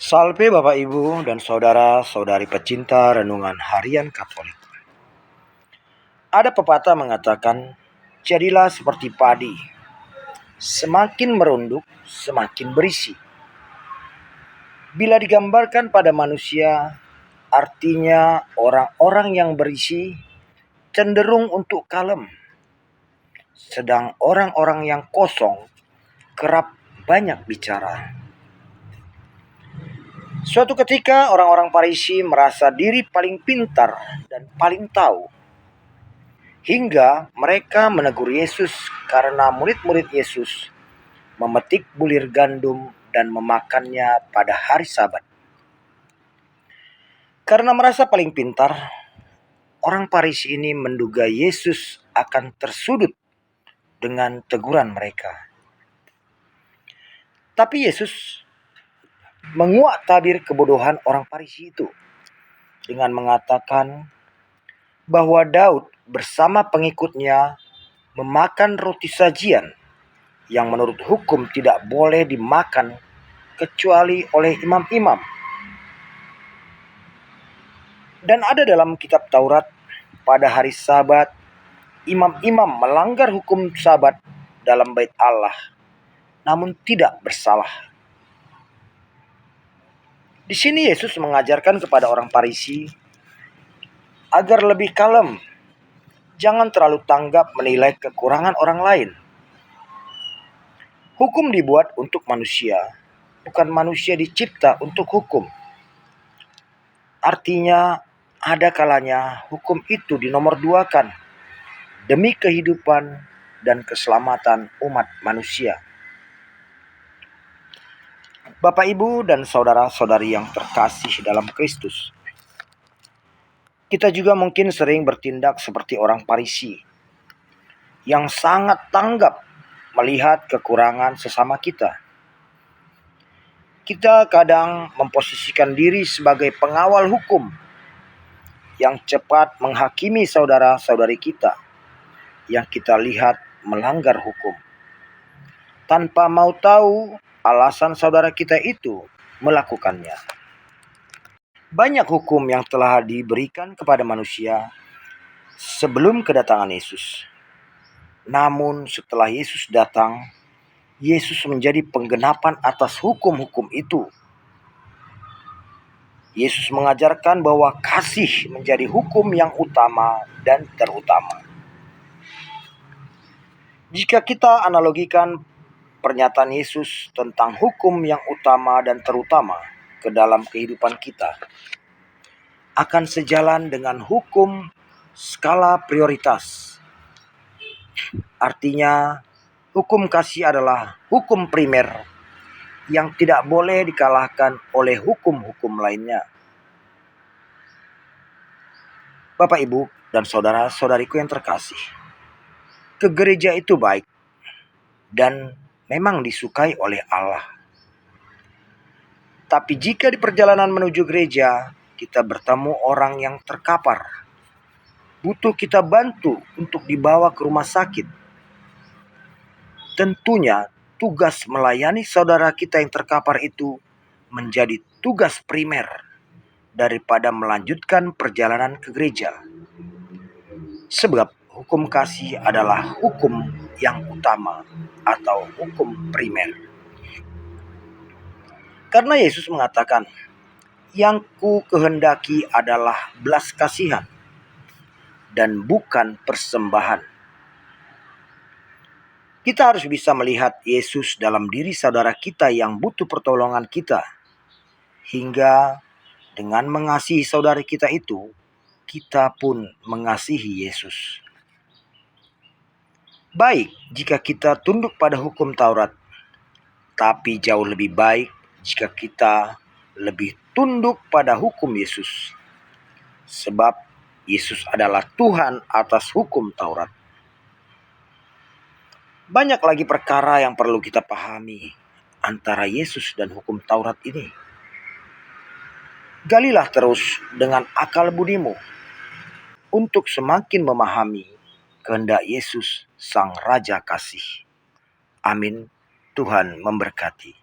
Salve Bapak Ibu dan saudara-saudari pecinta renungan harian Katolik. Ada pepatah mengatakan, jadilah seperti padi, semakin merunduk, semakin berisi. Bila digambarkan pada manusia, artinya orang-orang yang berisi cenderung untuk kalem, sedang orang-orang yang kosong kerap banyak bicara. Suatu ketika orang-orang Farisi merasa diri paling pintar dan paling tahu, hingga mereka menegur Yesus karena murid-murid Yesus memetik bulir gandum dan memakannya pada hari Sabat. Karena merasa paling pintar, orang Farisi ini menduga Yesus akan tersudut dengan teguran mereka. Tapi Yesus menguak tabir kebodohan orang Farisi itu dengan mengatakan bahwa Daud bersama pengikutnya memakan roti sajian yang menurut hukum tidak boleh dimakan kecuali oleh imam-imam. Dan ada dalam kitab Taurat, pada hari Sabat, imam-imam melanggar hukum Sabat dalam bait Allah, namun tidak bersalah. Di sini Yesus mengajarkan kepada orang Farisi agar lebih kalem, jangan terlalu tanggap menilai kekurangan orang lain. Hukum dibuat untuk manusia, bukan manusia dicipta untuk hukum. Artinya, ada kalanya hukum itu dinomorduakan demi kehidupan dan keselamatan umat manusia. Bapak, Ibu, dan saudara-saudari yang terkasih dalam Kristus, kita juga mungkin sering bertindak seperti orang Farisi yang sangat tanggap melihat kekurangan sesama kita. Kita kadang memposisikan diri sebagai pengawal hukum yang cepat menghakimi saudara-saudari kita yang kita lihat melanggar hukum, tanpa mau tahu alasan saudara kita itu melakukannya. Banyak hukum yang telah diberikan kepada manusia sebelum kedatangan Yesus. Namun setelah Yesus datang, Yesus menjadi penggenapan atas hukum-hukum itu. Yesus mengajarkan bahwa kasih menjadi hukum yang utama dan terutama. Jika kita analogikan pernyataan Yesus tentang hukum yang utama dan terutama ke dalam kehidupan kita, akan sejalan dengan hukum skala prioritas. Artinya, hukum kasih adalah hukum primer yang tidak boleh dikalahkan oleh hukum-hukum lainnya. Bapak, Ibu, dan saudara-saudariku yang terkasih, ke gereja itu baik dan memang disukai oleh Allah. Tapi jika di perjalanan menuju gereja kita bertemu orang yang terkapar, butuh kita bantu untuk dibawa ke rumah sakit, tentunya tugas melayani saudara kita yang terkapar itu menjadi tugas primer daripada melanjutkan perjalanan ke gereja. Sebab hukum kasih adalah hukum yang utama atau hukum primer. Karena Yesus mengatakan, yang ku kehendaki adalah belas kasihan dan bukan persembahan. Kita harus bisa melihat Yesus dalam diri saudara kita yang butuh pertolongan kita. Hingga dengan mengasihi saudara kita itu, kita pun mengasihi Yesus. Baik jika kita tunduk pada hukum Taurat, tapi jauh lebih baik jika kita lebih tunduk pada hukum Yesus. Sebab Yesus adalah Tuhan atas hukum Taurat. Banyak lagi perkara yang perlu kita pahami antara Yesus dan hukum Taurat ini. Galilah terus dengan akal budimu untuk semakin memahami kehendak Yesus Sang Raja Kasih. Amin. Tuhan memberkati.